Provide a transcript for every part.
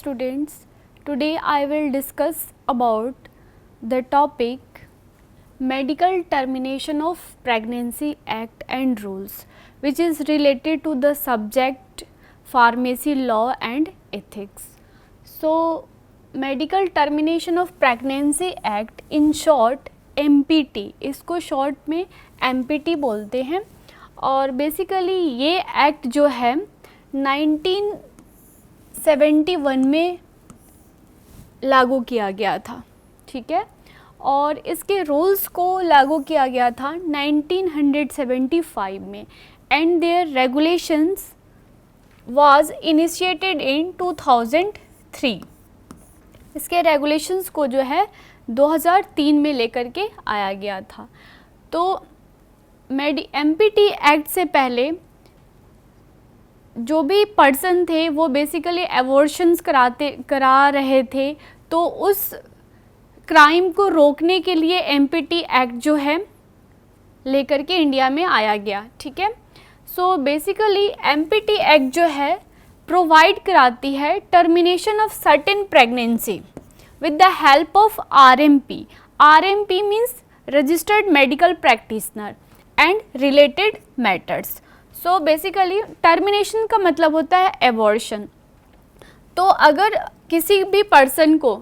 students. Today I will discuss about the topic Medical Termination of Pregnancy Act and Rules, which is related to the subject Pharmacy Law and Ethics. So, Medical Termination of Pregnancy Act in short MPT, इसको short में MPT बोलते हैं और basically ये act जो है 1971 में लागू किया गया था, ठीक है, और इसके रूल्स को लागू किया गया था 1975 में and their regulations was initiated in 2003. इसके रेगुलेशंस को जो है 2003 में लेकर के आया गया था. तो MPT एक्ट से पहले जो भी पर्सन थे वो बेसिकली एबॉर्शंस करा रहे थे, तो उस क्राइम को रोकने के लिए MPT एक्ट जो है लेकर के इंडिया में आया गया, ठीक है. सो बेसिकली MPT एक्ट जो है प्रोवाइड कराती है termination of certain pregnancy with the help of RMP. RMP means registered medical practitioner and related matters. So basically termination का मतलब होता है एबॉर्शन. तो अगर किसी भी पर्सन को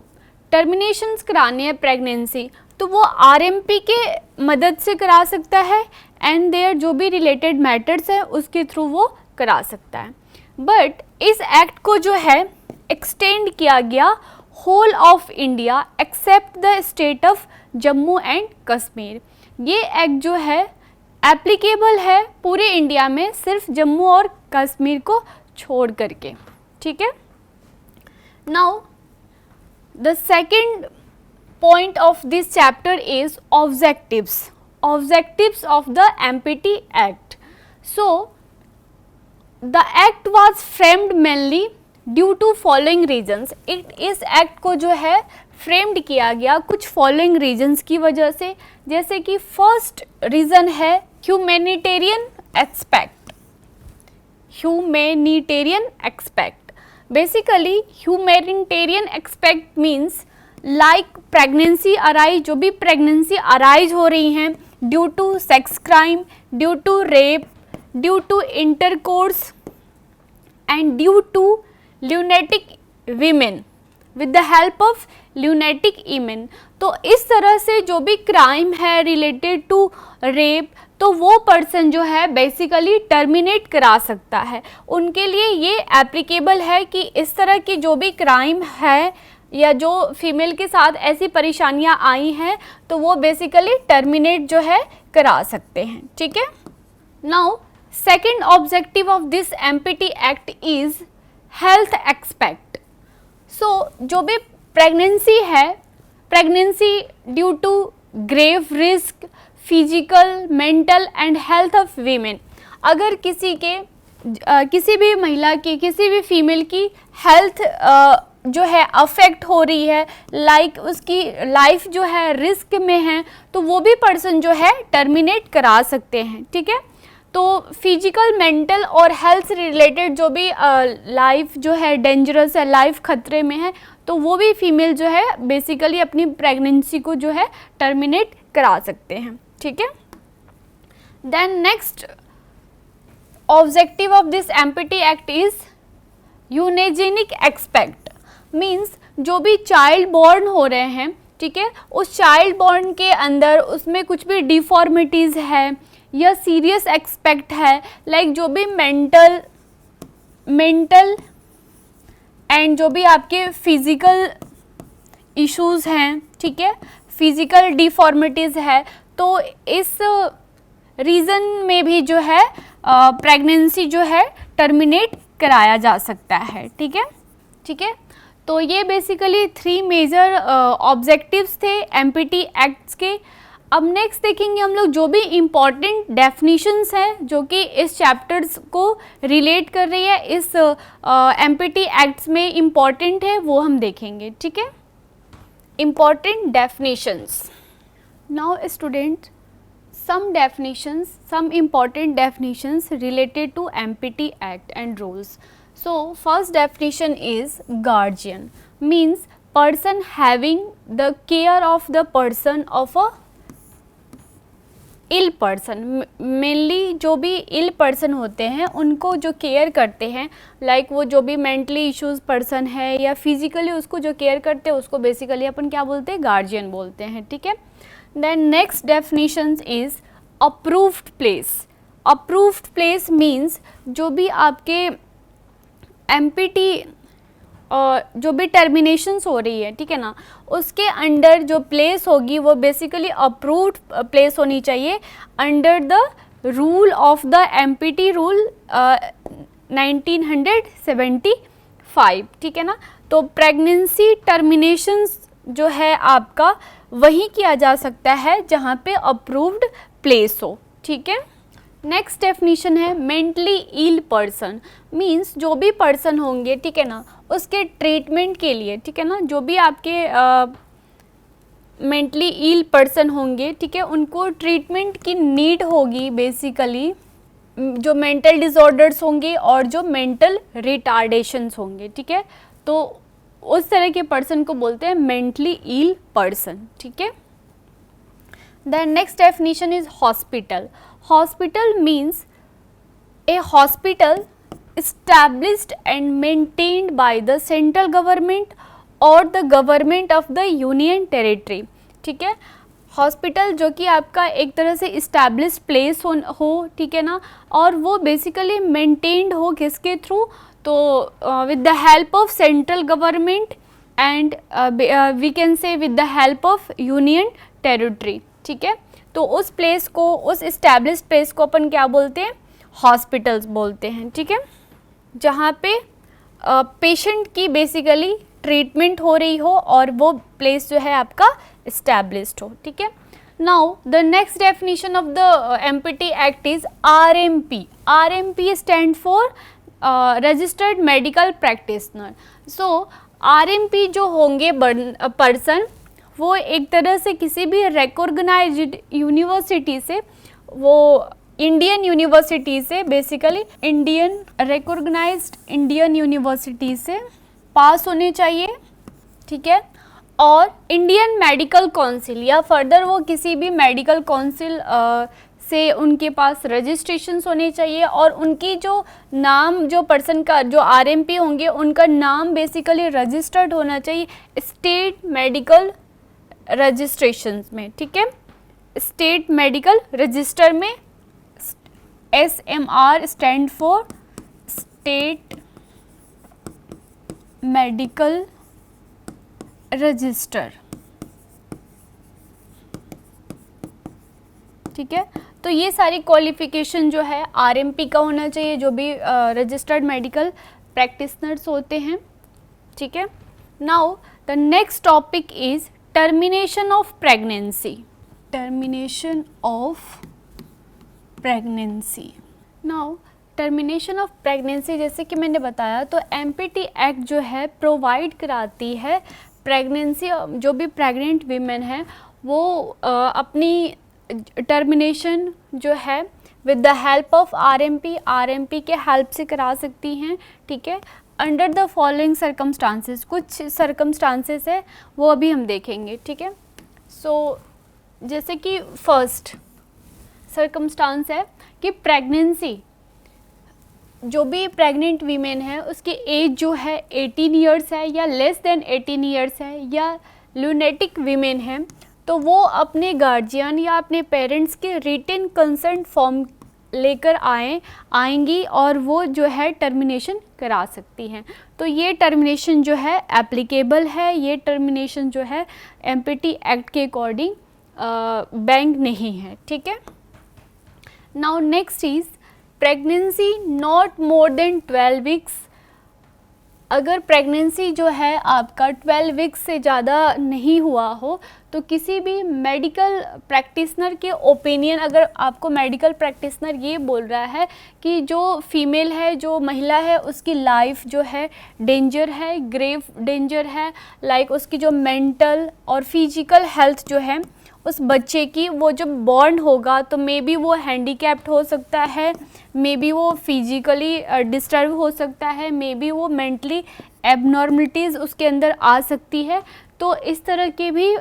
टर्मिनेशंस करानी है प्रेगनेंसी तो वो RMP के मदद से करा सकता है एंड देयर जो भी रिलेटेड मैटर्स है उसके थ्रू वो करा सकता है. बट इस एक्ट को जो है एक्सटेंड किया गया whole of India except the state of Jammu and Kashmir. ये एक्ट जो है एप्लीकेबल है पूरे इंडिया में, सिर्फ जम्मू और कश्मीर को छोड़ करके, ठीक है. Now the second point of this chapter is objectives of the MPT Act. So the act was framed mainly due to following reasons. इस एक्ट को जो है फ्रेम्ड किया गया कुछ फॉलोइंग रीजन्स की वजह से, जैसे कि फर्स्ट रीज़न है humanitarian expect. Basically humanitarian expect means like pregnancy arise, जो भी प्रेगनेंसी अराइज हो रही हैं due to sex crime, due to rape, due to intercourse and due to lunatic women with the help of lunatic women. तो इस तरह से जो भी क्राइम है रिलेटेड टू रेप, तो वो पर्सन जो है बेसिकली टर्मिनेट करा सकता है. उनके लिए ये एप्लीकेबल है कि इस तरह की जो भी क्राइम है या जो फीमेल के साथ ऐसी परेशानियां आई हैं तो वो बेसिकली टर्मिनेट जो है करा सकते हैं, ठीक है. Now second objective of this MPT act is health expect. So जो भी प्रेगनेंसी है, pregnancy due to grave risk physical mental and health of women. अगर किसी भी महिला की, किसी भी फीमेल की हेल्थ जो है अफेक्ट हो रही है, लाइक उसकी लाइफ जो है रिस्क में है, तो वो भी पर्सन जो है टर्मिनेट करा सकते हैं, ठीक है. तो फिजिकल मेंटल और हेल्थ रिलेटेड जो भी लाइफ जो है डेंजरस है, लाइफ खतरे में है, तो वो भी फीमेल जो है बेसिकली अपनी प्रेगनेंसी को जो है टर्मिनेट करा सकते हैं, ठीक है. Then next objective of this MPT act is eugenic expect. Means जो भी चाइल्ड बॉर्न हो रहे हैं, ठीक है, उस चाइल्ड बॉर्न के अंदर उसमें कुछ भी डिफॉर्मिटीज़ है या सीरियस एक्सपेक्ट है, लाइक जो भी मेंटल एंड जो भी आपके फिज़िकल इश्यूज़ हैं, ठीक है, फिज़िकल डिफॉर्मिटीज़ है, तो इस रीज़न में भी जो है प्रेगनेंसी जो है टर्मिनेट कराया जा सकता है, ठीक है, ठीक है. तो ये बेसिकली 3 मेजर ऑब्जेक्टिव्स थे MPT एक्ट्स के. अब नेक्स्ट देखेंगे हम लोग जो भी इम्पॉर्टेंट डेफिनीशंस हैं जो कि इस चैप्टर्स को रिलेट कर रही है, इस MPT एक्ट्स में इम्पॉर्टेंट है, वो हम देखेंगे, ठीक है. Important definitions. Now student, some important definitions related to MPT Act and rules. So first definition is guardian means person having the care of the person of a ill person, mainly जो भी ill person होते हैं उनको जो care करते हैं, like वो जो भी मेंटली इश्यूज पर्सन है या फिजिकली उसको जो केयर करते हैं उसको बेसिकली अपन क्या बोलते हैं, गार्जियन बोलते हैं, ठीक है। Then next definition is approved place. Approved place means जो भी आपके एमपीटी और जो भी टर्मिनेशंस हो रही है, ठीक है ना, उसके अंडर जो प्लेस होगी वो बेसिकली अप्रूव्ड प्लेस होनी चाहिए under the rule of the empty rule 1975, ठीक है ना। तो प्रेगनेंसी टर्मिनेशंस जो है आपका वहीं किया जा सकता है जहाँ पे अप्रूव्ड प्लेस हो, ठीक है। नेक्स्ट डेफिनेशन है मेंटली इल पर्सन मीन्स जो भी पर्सन होंगे, ठीक है ना, उसके ट्रीटमेंट के लिए, ठीक है ना, जो भी आपके मेंटली इल पर्सन होंगे, ठीक है, उनको ट्रीटमेंट की नीड होगी बेसिकली, जो मेंटल डिसऑर्डर्स होंगे और जो मेंटल रिटार्डेशंस होंगे, ठीक है, तो उस तरह के पर्सन को बोलते हैं मेंटली इल पर्सन, ठीक है। Then next definition is hospital. Hospital means a hospital established and maintained by the central government or the government of the union territory, ठीक है। हॉस्पिटल जो कि आपका एक तरह से इस्टेब्लिश प्लेस हो, ठीक है ना, और वो बेसिकली मेंटेन्ड हो किसके थ्रू, तो with the help of central government and we can say with the help of union territory, ठीक है। तो उस प्लेस को, उस इस्टेब्लिश प्लेस को अपन क्या बोलते हैं, हॉस्पिटल्स बोलते हैं, ठीक है, जहाँ पे पेशेंट की बेसिकली ट्रीटमेंट हो रही हो और वो प्लेस जो है आपका इस्टेब्लिश्ड हो, ठीक है। Now the next definition of the empty act is RMP. RMP stand for registered medical practitioner. So RMP जो होंगे पर्सन, वो एक तरह से किसी भी रिकॉग्नाइज्ड यूनिवर्सिटी से, वो इंडियन यूनिवर्सिटी से basically Indian recognised Indian university से पास होने चाहिए, ठीक है, और इंडियन मेडिकल काउंसिल या फर्दर वो किसी भी मेडिकल काउंसिल से उनके पास रजिस्ट्रेशंस होने चाहिए, और उनकी जो नाम, जो पर्सन का जो आरएमपी होंगे उनका नाम बेसिकली रजिस्टर्ड होना चाहिए स्टेट मेडिकल रजिस्ट्रेशंस में, ठीक है, स्टेट मेडिकल रजिस्टर में। SMR stand for state medical register, ठीक है। तो ये सारी क्वालिफिकेशन जो है आरएमपी का होना चाहिए, जो भी रजिस्टर्ड मेडिकल प्रैक्टिशनर्स होते हैं, ठीक है। Now the next topic is termination of pregnancy. Termination of pregnancy. Now termination of pregnancy, जैसे कि मैंने बताया, तो एमपीटी एक्ट जो है प्रोवाइड कराती है प्रेगनेंसी, जो भी प्रेग्नेंट वीमेन हैं वो अपनी टर्मिनेशन जो है with the help of RMP के हेल्प से करा सकती हैं, ठीक है, अंडर द फॉलोइंग सर्कमस्टांसेस। कुछ सर्कमस्टांसेस है वो अभी हम देखेंगे, ठीक है। सो जैसे कि फर्स्ट सर्कमस्टांस है कि प्रेगनेंसी, जो भी प्रेग्नेंट वीमेन है उसकी एज जो है 18 ईयर्स है या लेस देन 18 ईयर्स है या लूनेटिक वीमेन है, तो वो अपने गार्जियन या अपने पेरेंट्स के रिटन कंसेंट फॉर्म लेकर आएंगी और वो जो है टर्मिनेशन करा सकती हैं। तो ये टर्मिनेशन जो है एप्लीकेबल है, ये टर्मिनेशन जो है एमपीटी एक्ट के अकॉर्डिंग बैंक नहीं है, ठीक है। Now next is pregnancy not more than 12 weeks. अगर प्रेगनेंसी जो है आपका 12 वीक्स से ज़्यादा नहीं हुआ हो तो किसी भी मेडिकल प्रैक्टिशनर के ओपिनियन, अगर आपको मेडिकल प्रैक्टिशनर ये बोल रहा है कि जो फीमेल है, जो महिला है, उसकी लाइफ जो है डेंजर है, ग्रेव डेंजर है, लाइक उसकी जो मेंटल और फिजिकल हेल्थ जो है उस बच्चे की वो जब बॉर्न होगा तो मे बी वो हैंडीकैप्ड हो सकता है, मे बी वो फिजिकली डिस्टर्ब हो सकता है, मे बी वो मेंटली एबनॉर्मलिटीज़ उसके अंदर आ सकती है। तो इस तरह के भी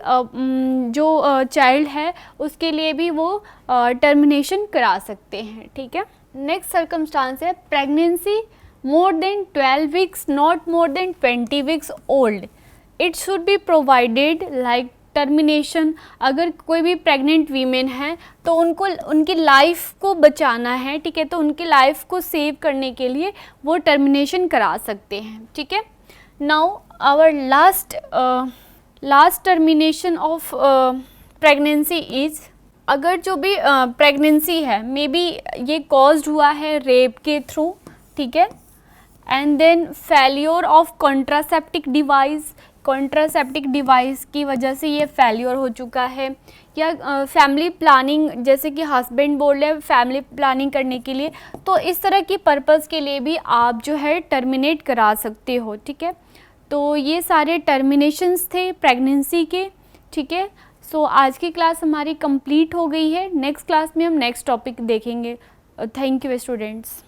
जो चाइल्ड है उसके लिए भी वो टर्मिनेशन करा सकते हैं। ठीक है, नेक्स्ट सर्कमस्टांस है pregnancy more than 12 weeks not more than 20 weeks old, it should be provided like termination। अगर कोई भी प्रेग्नेंट वीमेन है तो उनको उनकी लाइफ को बचाना है, ठीक है, तो उनकी लाइफ को सेव करने के लिए वो टर्मिनेशन करा सकते हैं। ठीक है, now our last termination of pregnancy is, अगर जो भी प्रेगनेंसी है मे बी ये कॉज्ड हुआ है रेप के थ्रू, ठीक है, and then failure of contraceptive device की वजह से ये फेल्योर हो चुका है, या फैमिली प्लानिंग, जैसे कि हस्बैंड बोल रहे हैं फैमिली प्लानिंग करने के लिए, तो इस तरह की पर्पस के लिए भी आप जो है टर्मिनेट करा सकते हो। ठीक है, तो ये सारे टर्मिनेशंस थे प्रेगनेंसी के। ठीक है, सो आज की क्लास हमारी कंप्लीट हो गई है। नेक्स्ट क्लास में हम नेक्स्ट टॉपिक देखेंगे। Thank you students.